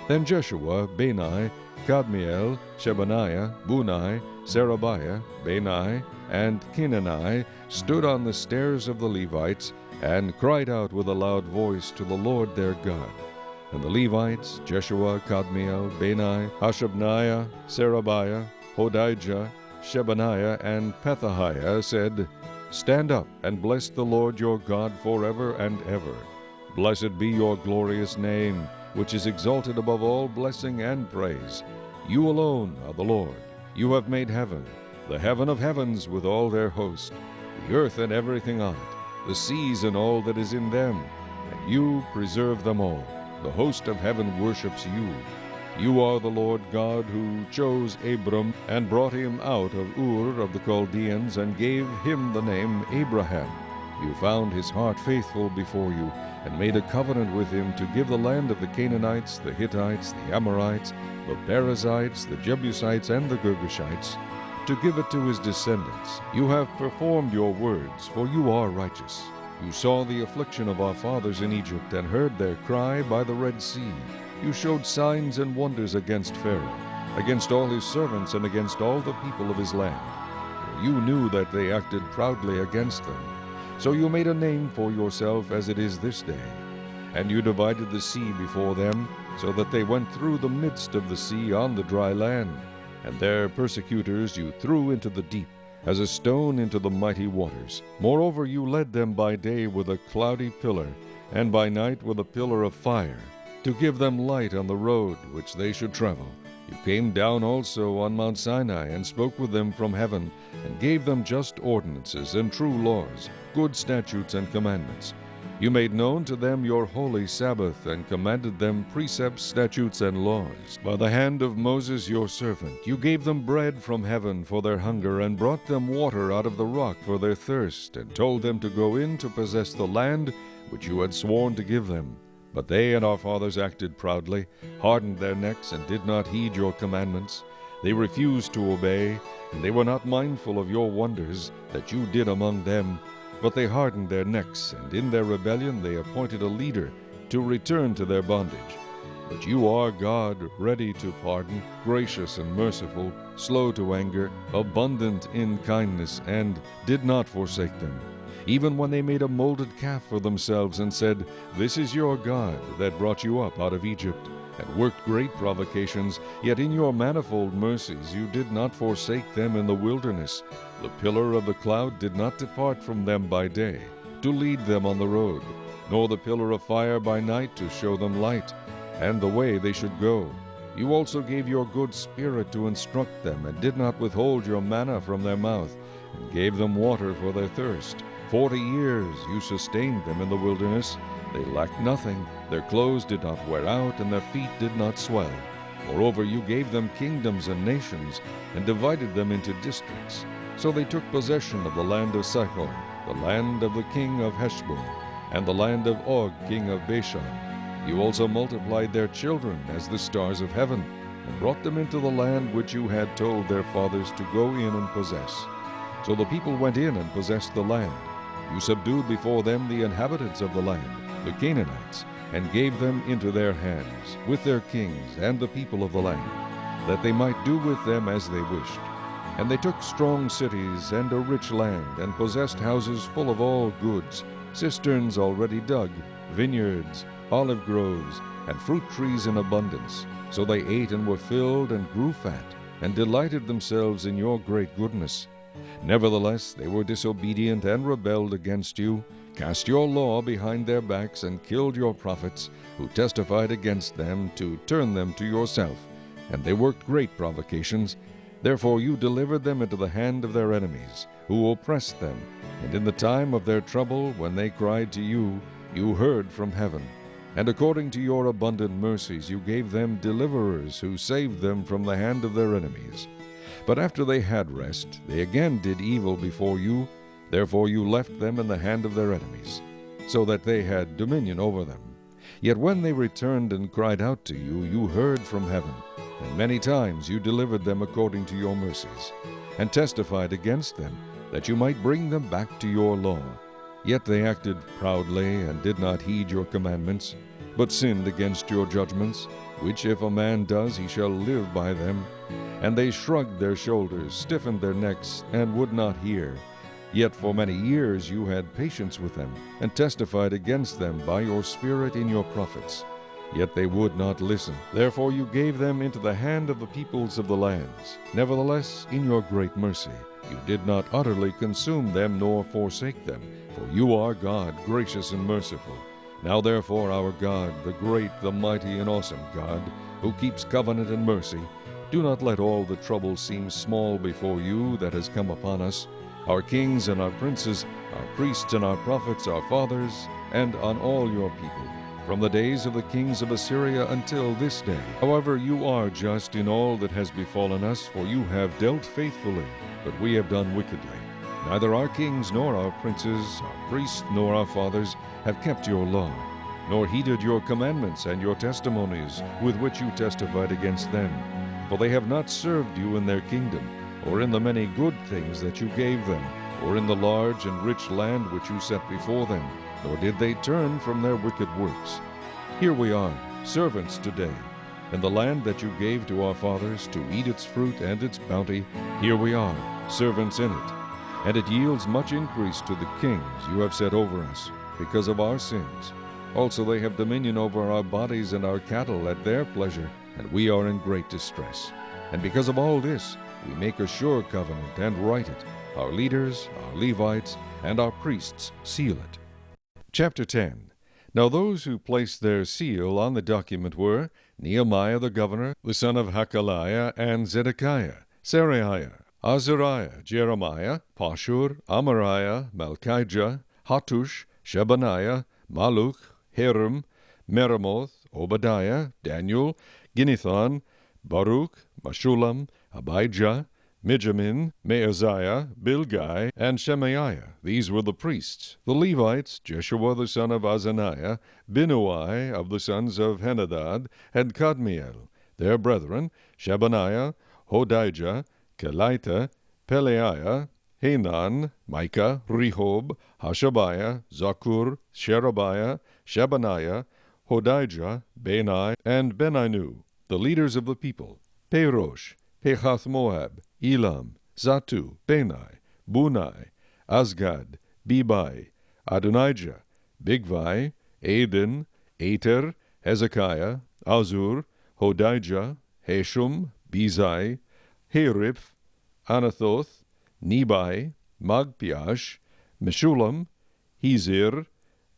Then Jeshua, Bani, Kadmiel, Shebaniah, Bunai, Sherebiah, Bani, and Kenani stood on the stairs of the Levites, and cried out with a loud voice to the Lord their God. And the Levites, Jeshua, Kadmiel, Bani, Hashabniah, Sherebiah, Hodijah, Shebaniah, and Pethahiah said, Stand up and bless the Lord your God forever and ever. Blessed be your glorious name, which is exalted above all blessing and praise. You alone are the Lord. You have made heaven, the heaven of heavens with all their host, the earth and everything on it, the seas and all that is in them, and you preserve them all. The host of heaven worships you. You are the Lord God who chose Abram and brought him out of Ur of the Chaldeans and gave him the name Abraham. You found his heart faithful before you and made a covenant with him to give the land of the Canaanites, the Hittites, the Amorites, the Perizzites, the Jebusites, and the Girgashites, to give it to his descendants. You have performed your words, for you are righteous. You saw the affliction of our fathers in Egypt and heard their cry by the Red Sea. You showed signs and wonders against Pharaoh, against all his servants, and against all the people of his land. For you knew that they acted proudly against them. So you made a name for yourself as it is this day. And you divided the sea before them, so that they went through the midst of the sea on the dry land. And their persecutors you threw into the deep, as a stone into the mighty waters. Moreover, you led them by day with a cloudy pillar, and by night with a pillar of fire, to give them light on the road which they should travel. You came down also on Mount Sinai, and spoke with them from heaven, and gave them just ordinances and true laws, good statutes and commandments. You made known to them your holy Sabbath, and commanded them precepts, statutes, and laws. By the hand of Moses your servant, you gave them bread from heaven for their hunger, and brought them water out of the rock for their thirst, and told them to go in to possess the land which you had sworn to give them. But they and our fathers acted proudly, hardened their necks, and did not heed your commandments. They refused to obey, and they were not mindful of your wonders that you did among them. But they hardened their necks, and in their rebellion they appointed a leader to return to their bondage. But you are God, ready to pardon, gracious and merciful, slow to anger, abundant in kindness, and did not forsake them. Even when they made a molded calf for themselves and said, This is your God that brought you up out of Egypt, and worked great provocations, yet in your manifold mercies you did not forsake them in the wilderness. The pillar of the cloud did not depart from them by day, to lead them on the road, nor the pillar of fire by night to show them light, and the way they should go. You also gave your good spirit to instruct them, and did not withhold your manna from their mouth, and gave them water for their thirst. 40 years you sustained them in the wilderness. They lacked nothing. Their clothes did not wear out, and their feet did not swell. Moreover, you gave them kingdoms and nations, and divided them into districts. So they took possession of the land of Sihon, the land of the king of Heshbon, and the land of Og, king of Bashan. You also multiplied their children as the stars of heaven, and brought them into the land which you had told their fathers to go in and possess. So the people went in and possessed the land. You subdued before them the inhabitants of the land, the Canaanites, and gave them into their hands, with their kings and the people of the land, that they might do with them as they wished. And they took strong cities and a rich land, and possessed houses full of all goods, cisterns already dug, vineyards, olive groves, and fruit trees in abundance. So they ate and were filled and grew fat, and delighted themselves in your great goodness. Nevertheless, they were disobedient and rebelled against you, cast your law behind their backs, and killed your prophets, who testified against them to turn them to yourself. And they worked great provocations. Therefore you delivered them into the hand of their enemies, who oppressed them. And in the time of their trouble, when they cried to you, you heard from heaven. And according to your abundant mercies you gave them deliverers, who saved them from the hand of their enemies. But after they had rest, they again did evil before you. Therefore you left them in the hand of their enemies, so that they had dominion over them. Yet when they returned and cried out to you, you heard from heaven. And many times you delivered them according to your mercies, and testified against them, that you might bring them back to your law. Yet they acted proudly, and did not heed your commandments, but sinned against your judgments, which if a man does, he shall live by them. And they shrugged their shoulders, stiffened their necks, and would not hear. Yet for many years you had patience with them, and testified against them by your Spirit in your prophets. Yet they would not listen. Therefore you gave them into the hand of the peoples of the lands. Nevertheless, in your great mercy, you did not utterly consume them nor forsake them, for you are God, gracious and merciful. Now therefore, our God, the great, the mighty, and awesome God, who keeps covenant and mercy, do not let all the trouble seem small before you that has come upon us, our kings and our princes, our priests and our prophets, our fathers, and on all your people, from the days of the kings of Assyria until this day. However, you are just in all that has befallen us, for you have dealt faithfully, but we have done wickedly. Neither our kings nor our princes, our priests nor our fathers have kept your law, nor heeded your commandments and your testimonies with which you testified against them. For they have not served you in their kingdom, or in the many good things that you gave them, or in the large and rich land which you set before them, nor did they turn from their wicked works. Here we are, servants today, in the land that you gave to our fathers to eat its fruit and its bounty. Here we are, servants in it, and it yields much increase to the kings you have set over us, because of our sins. Also they have dominion over our bodies and our cattle at their pleasure, and we are in great distress. And because of all this, we make a sure covenant and write it. Our leaders, our Levites, and our priests seal it. Chapter 10. Now those who placed their seal on the document were Nehemiah the governor, the son of Hakaliah, and Zedekiah, Seraiah, Azariah, Jeremiah, Pashur, Amariah, Malchijah, Hattush, Shebaniah, Malluch, Hiram, Meremoth, Obadiah, Daniel, Ginnethon, Baruch, Meshulam, Abijah, Mijamin, Maaziah, Bilgai, and Shemaiah. These were the priests. The Levites, Jeshua the son of Azaniah, Binnui of the sons of Henadad, and Kadmiel. Their brethren, Shebaniah, Hodijah, Kelita, Peleiah, Hanan, Micah, Rehob, Hashabiah, Zakur, Sherebiah, Shebaniah, Hodijah, Bani, and Beninu, the leaders of the people, Perosh, Pehath-Moab, Elam, Zatu, Bani, Bunai, Azgad, Bebai, Adonijah, Bigvai, Adin, Ater, Hezekiah, Azur, Hodijah, Heshum, Bezai, Heriph, Anathoth, Nebai, Magpiash, Meshulam, Hezir,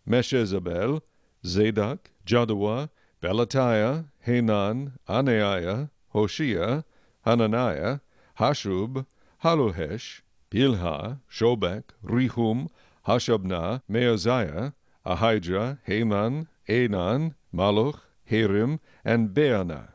Meshezabel, Zadok, Jaddua, Pelatiah, Hanan, Anaiah, Hoshea, Hananiah, Hashub, Haluhesh, Bilhah, Shobek, Rehum, Hashabnah, Maaziah, Ahijah, Haman, Anan, Malluch, Harim, and Baanah.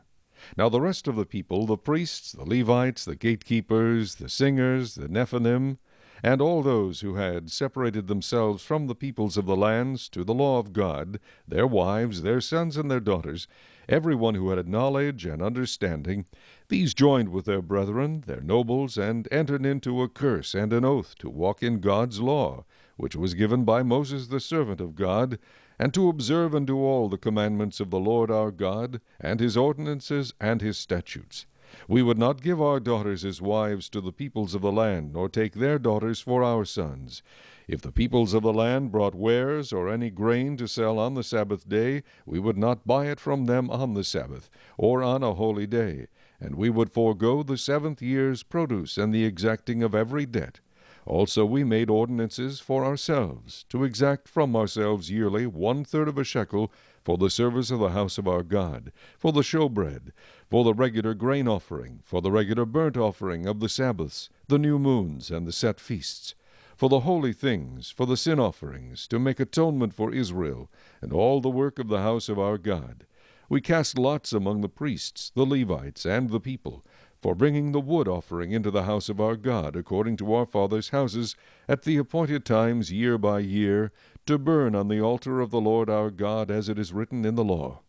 Now the rest of the people, the priests, the Levites, the gatekeepers, the singers, the Nephilim, and all those who had separated themselves from the peoples of the lands to the law of God, their wives, their sons, and their daughters, everyone who had knowledge and understanding, these joined with their brethren, their nobles, and entered into a curse and an oath to walk in God's law, which was given by Moses the servant of God, and to observe and do all the commandments of the Lord our God, and his ordinances and his statutes. We would not give our daughters as wives to the peoples of the land, nor take their daughters for our sons. If the peoples of the land brought wares or any grain to sell on the Sabbath day, we would not buy it from them on the Sabbath, or on a holy day, and we would forego the 7th year's produce and the exacting of every debt. Also we made ordinances for ourselves, to exact from ourselves yearly 1/3 of a shekel for the service of the house of our God, for the showbread, for the regular grain offering, for the regular burnt offering of the Sabbaths, the new moons, and the set feasts, for the holy things, for the sin offerings, to make atonement for Israel, and all the work of the house of our God. We cast lots among the priests, the Levites, and the people, for bringing the wood offering into the house of our God, according to our fathers' houses, at the appointed times year by year, to burn on the altar of the Lord our God, as it is written in the law.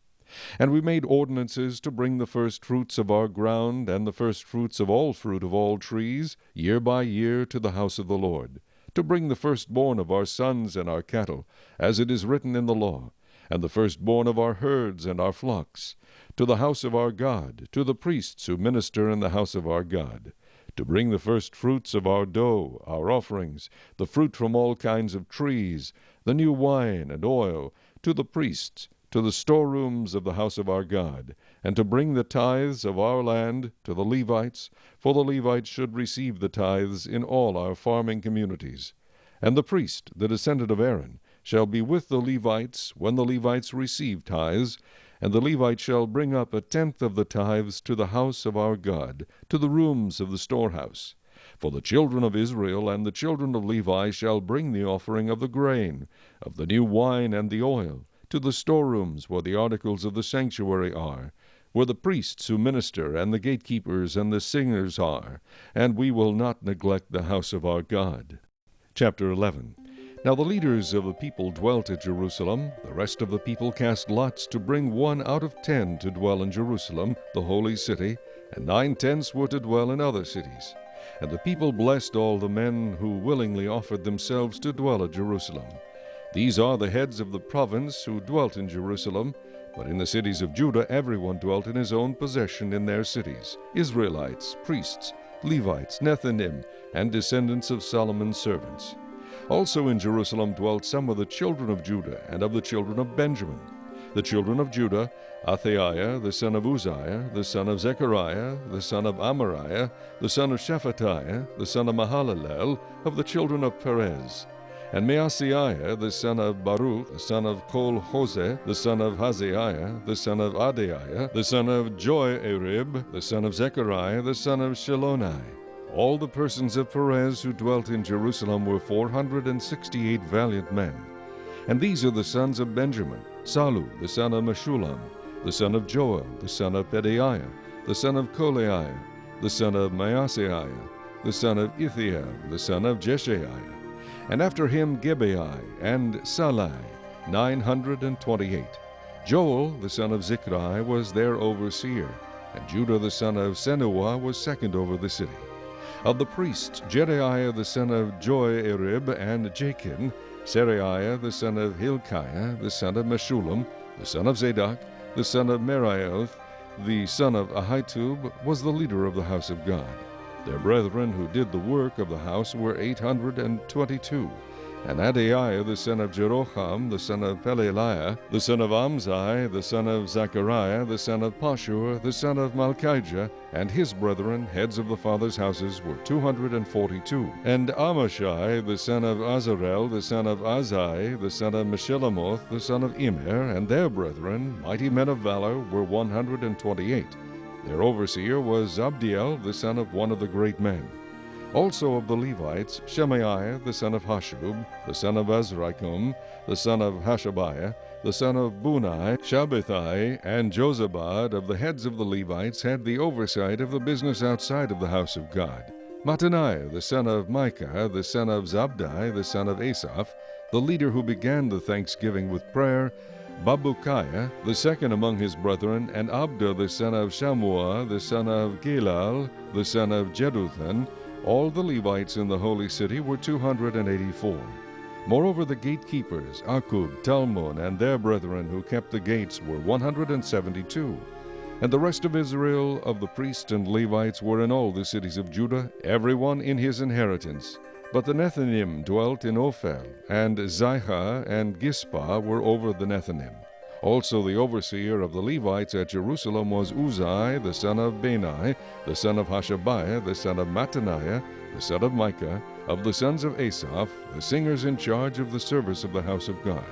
And we made ordinances to bring the first fruits of our ground, and the first fruits of all fruit of all trees, year by year, to the house of the Lord, to bring the firstborn of our sons and our cattle, as it is written in the law, and the firstborn of our herds and our flocks, to the house of our God, to the priests who minister in the house of our God, to bring the first fruits of our dough, our offerings, the fruit from all kinds of trees, the new wine and oil, to the priests, to the storerooms of the house of our God, and to bring the tithes of our land to the Levites, for the Levites should receive the tithes in all our farming communities. And the priest, the descendant of Aaron, shall be with the Levites when the Levites receive tithes, and the Levite shall bring up 1/10 of the tithes to the house of our God, to the rooms of the storehouse. For the children of Israel and the children of Levi shall bring the offering of the grain, of the new wine and the oil, to the storerooms where the articles of the sanctuary are, where the priests who minister and the gatekeepers and the singers are, and we will not neglect the house of our God. Chapter 11. Now the leaders of the people dwelt at Jerusalem. The rest of the people cast lots to bring 1 out of 10 to dwell in Jerusalem, the holy city, and 9/10 were to dwell in other cities. And the people blessed all the men who willingly offered themselves to dwell at Jerusalem. These are the heads of the province who dwelt in Jerusalem, but in the cities of Judah everyone dwelt in his own possession in their cities, Israelites, priests, Levites, Nethinim, and descendants of Solomon's servants. Also in Jerusalem dwelt some of the children of Judah and of the children of Benjamin. The children of Judah, Athaiah, the son of Uzziah, the son of Zechariah, the son of Amariah, the son of Shephatiah, the son of Mahalalel, of the children of Perez. And Maaseiah, the son of Baruch, the son of Kol-Hoseh, the son of Hazaiah, the son of Adaiah, the son of Joiarib, the son of Zechariah, the son of Shilonai. All the persons of Perez who dwelt in Jerusalem were 468 valiant men. And these are the sons of Benjamin: Salu, the son of Meshullam, the son of Joel, the son of Pedaiah, the son of Kolaiah, the son of Maaseiah, the son of Ithiel, the son of Jeshaiah. And after him Gibeai and Salai, 928. Joel, the son of Zichri, was their overseer, and Judah the son of Senuah was second over the city. Of the priests, Jedaiah the son of Joiarib and Jachin, Seraiah the son of Hilkiah, the son of Meshullam, the son of Zadok, the son of Meraioth, the son of Ahitub, was the leader of the house of God. Their brethren who did the work of the house were 822. And Adaiah the son of Jeroham, the son of Pelaliah, the son of Amzai, the son of Zechariah, the son of Pashur, the son of Malchijah, and his brethren, heads of the fathers' houses, were 242. And Amashai, the son of Azarel, the son of Azai, the son of Meshillemoth, the son of Immer, and their brethren, mighty men of valor, were 128. Their overseer was Zabdiel, the son of one of the great men. Also of the Levites, Shemaiah, the son of Hashub, the son of Azrikam, the son of Hashabiah, the son of Bunai, Shabbathai, and Jozabad of the heads of the Levites had the oversight of the business outside of the house of God. Mattaniah, the son of Micah, the son of Zabdi, the son of Asaph, the leader who began the thanksgiving with prayer, Babukiah, the second among his brethren, and Abda, the son of Shammua, the son of Gilal, the son of Jeduthun. All the Levites in the holy city were 284. Moreover, the gatekeepers, Akub, Talmon, and their brethren who kept the gates were 172. And the rest of Israel, of the priests and Levites, were in all the cities of Judah, every one in his inheritance. But the Nethinim dwelt in Ophel, and Zihah and Gispah were over the Nethinim. Also the overseer of the Levites at Jerusalem was Uzai, the son of Bani, the son of Hashabiah, the son of Mattaniah, the son of Micah, of the sons of Asaph, the singers in charge of the service of the house of God.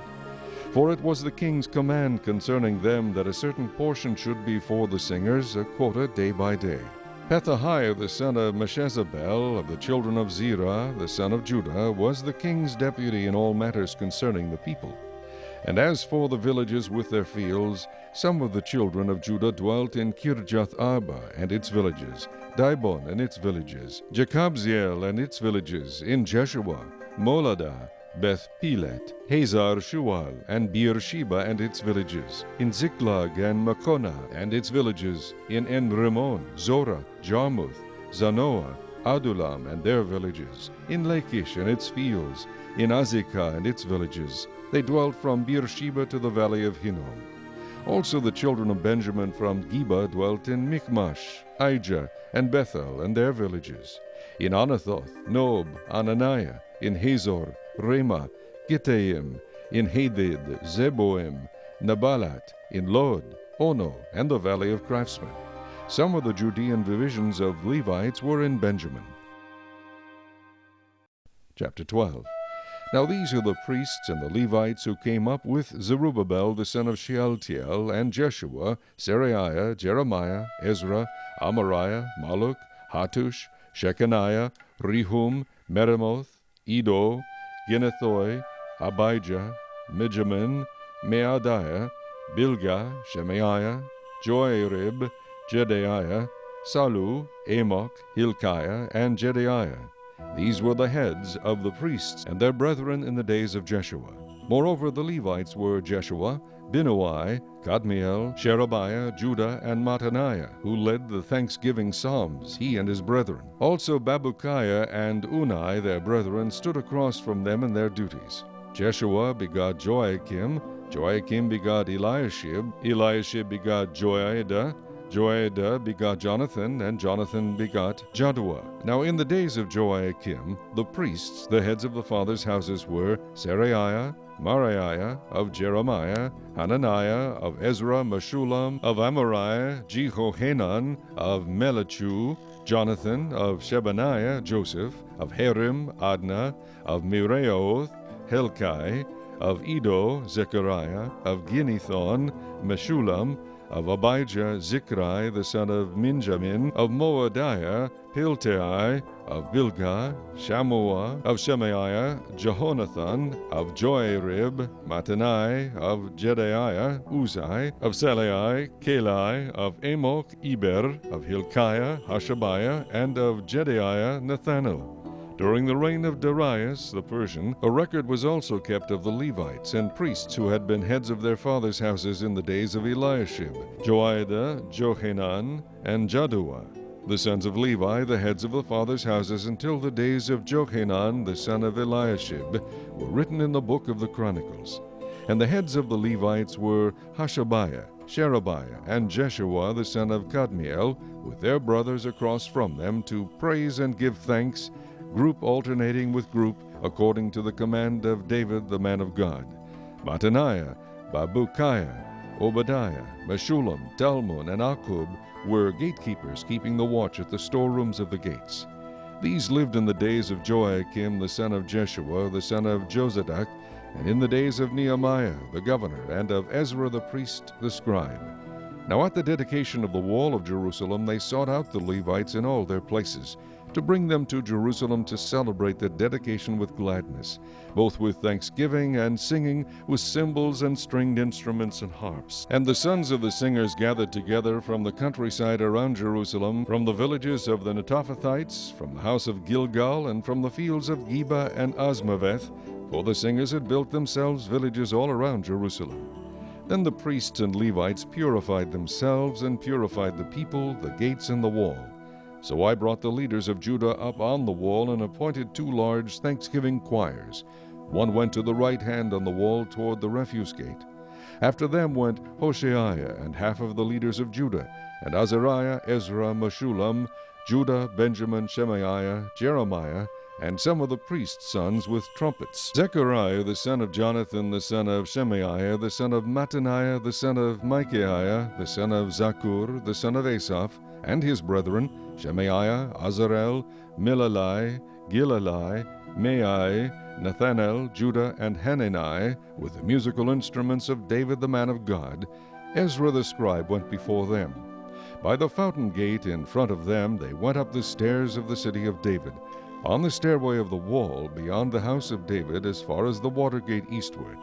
For it was the king's command concerning them that a certain portion should be for the singers, a quota day by day. Pethahiah the son of Meshezabel, of the children of Zerah, the son of Judah, was the king's deputy in all matters concerning the people. And as for the villages with their fields, some of the children of Judah dwelt in Kirjath Arba and its villages, Dibon and its villages, Jekabziel and its villages, in Jeshua, Moladah, Beth Pelet, Hazar Shual, and Beersheba and its villages, in Ziklag and Makona and its villages, in En-Rimmon, Zorah, Jarmuth, Zanoah, Adulam and their villages, in Lachish and its fields, in Azekah and its villages. They dwelt from Beersheba to the valley of Hinnom. Also the children of Benjamin from Geba dwelt in Michmash, Aijah, and Bethel and their villages, in Anathoth, Nob, Ananiah, in Hazor, Ramah, Gittaim, in Hadid, Zeboim, Nabalat, in Lod, Ono, and the valley of craftsmen. Some of the Judean divisions of Levites were in Benjamin. Chapter 12. Now these are the priests and the Levites who came up with Zerubbabel the son of Shealtiel, and Jeshua, Seraiah, Jeremiah, Ezra, Amariah, Maluk, Hattush, Shechaniah, Rehum, Meremoth, Edo, Ginnethoi, Abijah, Mijamin, Meadiah, Bilgah, Shemaiah, Joarib, Jedaiah, Salu, Amok, Hilkiah, and Jedaiah. These were the heads of the priests and their brethren in the days of Jeshua. Moreover, the Levites were Jeshua, Binnui, Kadmiel, Sherebiah, Judah, and Mattaniah, who led the thanksgiving psalms, he and his brethren. Also Babukiah and Unai, their brethren, stood across from them in their duties. Jeshua begot Joachim, Joachim begot Eliashib, Eliashib begot Joiada, Joiada begot Jonathan, and Jonathan begot Jaddua. Now in the days of Joachim, the priests, the heads of the fathers' houses, were Seraiah, Mariah of Jeremiah, Hananiah of Ezra, Meshullam of Amariah, Jehohanan of Melichu, Jonathan of Shebaniah, Joseph of Harim, Adnah of Miraioth, Helkai of Edo, Zechariah of Ginnethon, Meshullam of Abijah, Zichri the son of Minjamin, of Moadiah, Piltai, of Bilgah, Shammua, of Shemaiah, Jehonathan, of Joarib, Mattanai, of Jedaiah, Uzai, of Salai, Kalai, of Amok, Eber, of Hilkiah, Hashabiah, and of Jedaiah, Nathanael. During the reign of Darius the Persian, a record was also kept of the Levites and priests who had been heads of their fathers' houses in the days of Eliashib, Joiada, Johanan, and Jaddua, the sons of Levi, the heads of the fathers' houses, until the days of Johanan, the son of Eliashib, were written in the book of the Chronicles. And the heads of the Levites were Hashabiah, Sherebiah, and Jeshua, the son of Kadmiel, with their brothers across from them, to praise and give thanks, group alternating with group, according to the command of David the man of God. Mattaniah, Babukiah, Obadiah, Meshullam, Talmon, and Akub were gatekeepers keeping the watch at the storerooms of the gates. These lived in the days of Joachim the son of Jeshua, the son of Jozadak, and in the days of Nehemiah the governor, and of Ezra the priest, the scribe. Now at the dedication of the wall of Jerusalem they sought out the Levites in all their places, to bring them to Jerusalem to celebrate the dedication with gladness, both with thanksgiving and singing, with cymbals and stringed instruments and harps. And the sons of the singers gathered together from the countryside around Jerusalem, from the villages of the Netophathites, from the house of Gilgal, and from the fields of Geba and Asmaveth, for the singers had built themselves villages all around Jerusalem. Then the priests and Levites purified themselves and purified the people, the gates, and the wall. So I brought the leaders of Judah up on the wall and appointed 2 large thanksgiving choirs. One went to the right hand on the wall toward the refuse gate. After them went Hoshaiah and half of the leaders of Judah, and Azariah, Ezra, Meshullam, Judah, Benjamin, Shemaiah, Jeremiah, and some of the priests' sons with trumpets. Zechariah the son of Jonathan the son of Shemaiah the son of Mattaniah the son of Micaiah the son of Zakur the son of Asaph, and his brethren, Shemaiah, Azarel, Milalai, Gilalai, Maai, Nethanel, Judah, and Hanani, with the musical instruments of David the man of God. Ezra the scribe went before them. By the fountain gate in front of them they went up the stairs of the city of David, on the stairway of the wall beyond the house of David as far as the water gate eastward.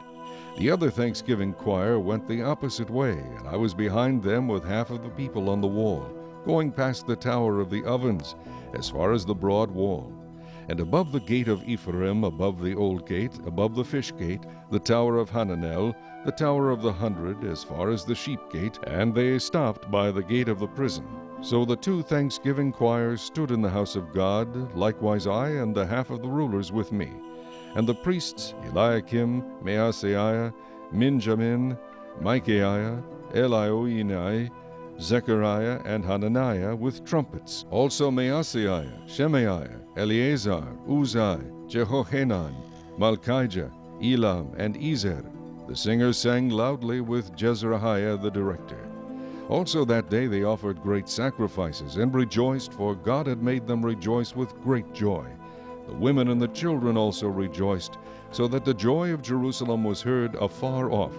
The other thanksgiving choir went the opposite way, and I was behind them with half of the people on the wall, going past the tower of the ovens as far as the broad wall. And above the gate of Ephraim, above the old gate, above the fish gate, the tower of Hananel, the tower of the 100, as far as the sheep gate, and they stopped by the gate of the prison. So the two thanksgiving choirs stood in the house of God, likewise I and the half of the rulers with me. And the priests, Eliakim, Maaseiah, Minjamin, Micaiah, Elioenai, Zechariah, and Hananiah with trumpets. Also Maaseiah, Shemaiah, Eleazar, Uzai, Jehohanan, Malchijah, Elam, and Ezer. The singers sang loudly with Jezrahiah the director. Also that day they offered great sacrifices and rejoiced, for God had made them rejoice with great joy. The women and the children also rejoiced, so that the joy of Jerusalem was heard afar off.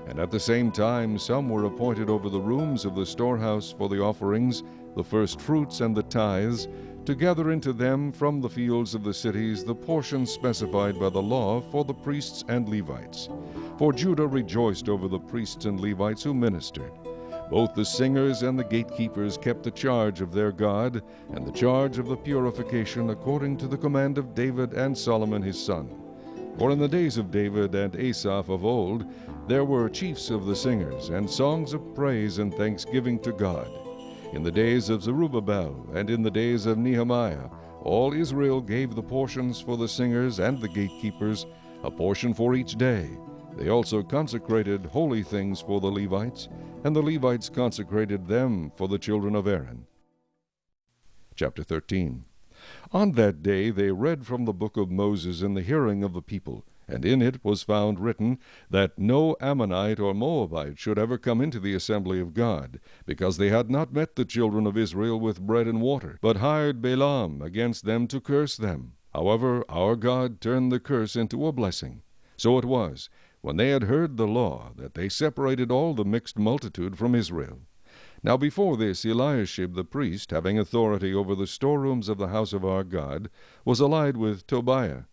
And at the same time some were appointed over the rooms of the storehouse for the offerings, the first fruits and the tithes, to gather into them from the fields of the cities the portions specified by the law for the priests and Levites. For Judah rejoiced over the priests and Levites who ministered. Both the singers and the gatekeepers kept the charge of their God, and the charge of the purification according to the command of David and Solomon his son. For in the days of David and Asaph of old, there were chiefs of the singers, and songs of praise and thanksgiving to God. In the days of Zerubbabel, and in the days of Nehemiah, all Israel gave the portions for the singers and the gatekeepers, a portion for each day. They also consecrated holy things for the Levites, and the Levites consecrated them for the children of Aaron. Chapter 13. On that day they read from the book of Moses in the hearing of the people, and in it was found written that no Ammonite or Moabite should ever come into the assembly of God, because they had not met the children of Israel with bread and water, but hired Balaam against them to curse them. However, our God turned the curse into a blessing. So it was, when they had heard the law, that they separated all the mixed multitude from Israel. Now before this Eliashib the priest, having authority over the storerooms of the house of our God, was allied with Tobiah.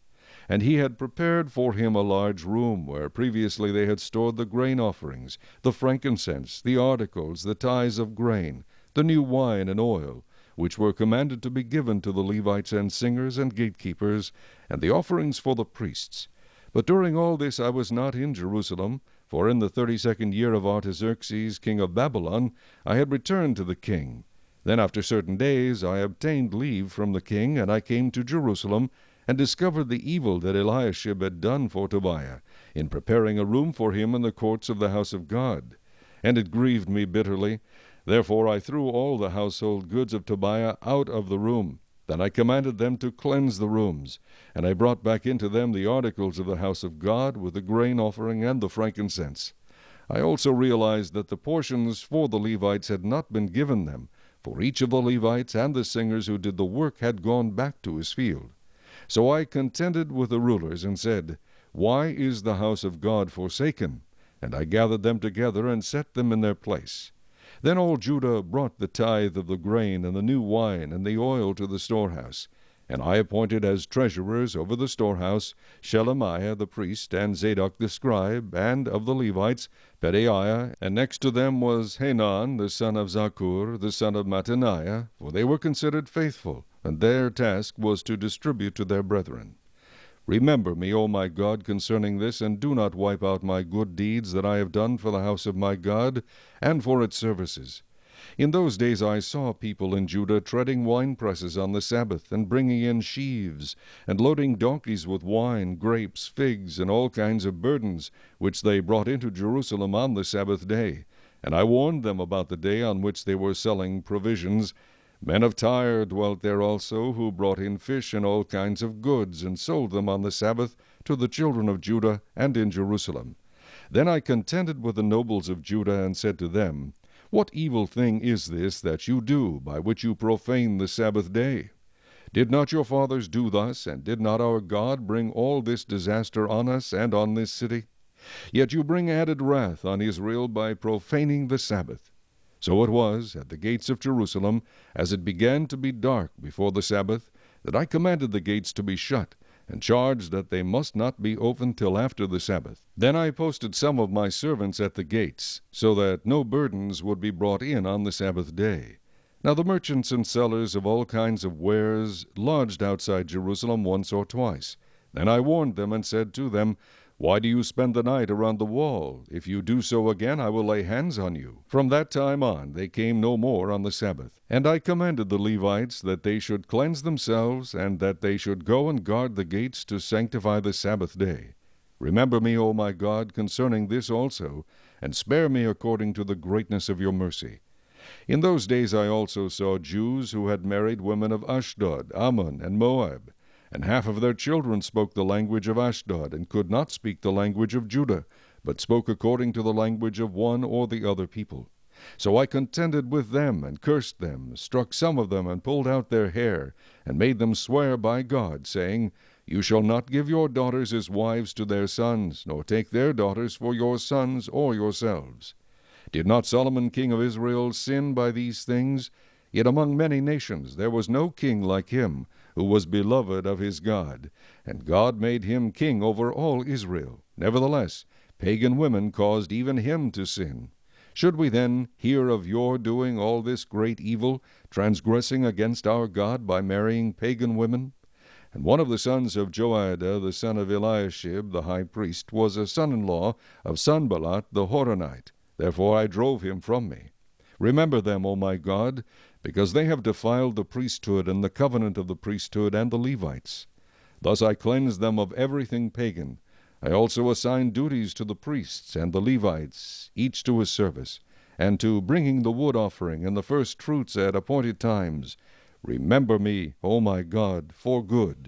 And he had prepared for him a large room, where previously they had stored the grain offerings, the frankincense, the articles, the tithes of grain, the new wine and oil, which were commanded to be given to the Levites and singers and gatekeepers, and the offerings for the priests. But during all this I was not in Jerusalem, for in the 32nd year of Artaxerxes, king of Babylon, I had returned to the king. Then after certain days I obtained leave from the king, and I came to Jerusalem, and discovered the evil that Eliashib had done for Tobiah, in preparing a room for him in the courts of the house of God. And it grieved me bitterly. Therefore I threw all the household goods of Tobiah out of the room. Then I commanded them to cleanse the rooms, and I brought back into them the articles of the house of God, with the grain offering and the frankincense. I also realized that the portions for the Levites had not been given them, for each of the Levites and the singers who did the work had gone back to his field. So I contended with the rulers and said, Why is the house of God forsaken? And I gathered them together and set them in their place. Then all Judah brought the tithe of the grain and the new wine and the oil to the storehouse. And I appointed as treasurers over the storehouse Shelemiah the priest, and Zadok the scribe, and of the Levites Pedaiah, and next to them was Hanan the son of Zakur, the son of Mattaniah, for they were considered faithful, and their task was to distribute to their brethren. Remember me, O my God, concerning this, and do not wipe out my good deeds that I have done for the house of my God, and for its services. In those days I saw people in Judah treading winepresses on the Sabbath, and bringing in sheaves, and loading donkeys with wine, grapes, figs, and all kinds of burdens, which they brought into Jerusalem on the Sabbath day. And I warned them about the day on which they were selling provisions. Men of Tyre dwelt there also, who brought in fish and all kinds of goods, and sold them on the Sabbath to the children of Judah and in Jerusalem. Then I contended with the nobles of Judah, and said to them, What evil thing is this that you do, by which you profane the Sabbath day? Did not your fathers do thus, and did not our God bring all this disaster on us and on this city? Yet you bring added wrath on Israel by profaning the Sabbath. So it was, at the gates of Jerusalem, as it began to be dark before the Sabbath, that I commanded the gates to be shut, and charged that they must not be opened till after the Sabbath. Then I posted some of my servants at the gates, so that no burdens would be brought in on the Sabbath day. Now the merchants and sellers of all kinds of wares lodged outside Jerusalem once or twice. Then I warned them and said to them, Why do you spend the night around the wall? If you do so again, I will lay hands on you. From that time on they came no more on the Sabbath. And I commanded the Levites that they should cleanse themselves, and that they should go and guard the gates to sanctify the Sabbath day. Remember me, O my God, concerning this also, and spare me according to the greatness of your mercy. In those days I also saw Jews who had married women of Ashdod, Ammon, and Moab. And half of their children spoke the language of Ashdod, and could not speak the language of Judah, but spoke according to the language of one or the other people. So I contended with them, and cursed them, struck some of them, and pulled out their hair, and made them swear by God, saying, You shall not give your daughters as wives to their sons, nor take their daughters for your sons or yourselves. Did not Solomon king of Israel sin by these things? Yet among many nations there was no king like him, who was beloved of his God, and God made him king over all Israel. Nevertheless, pagan women caused even him to sin. Should we then hear of your doing all this great evil, transgressing against our God by marrying pagan women? And one of the sons of Joiada, the son of Eliashib, the high priest, was a son-in-law of Sanballat the Horonite. Therefore I drove him from me. Remember them, O my God, because they have defiled the priesthood and the covenant of the priesthood and the Levites. Thus I cleansed them of everything pagan. I also assigned duties to the priests and the Levites, each to his service, and to bringing the wood offering and the first fruits at appointed times. Remember me, O my God, for good.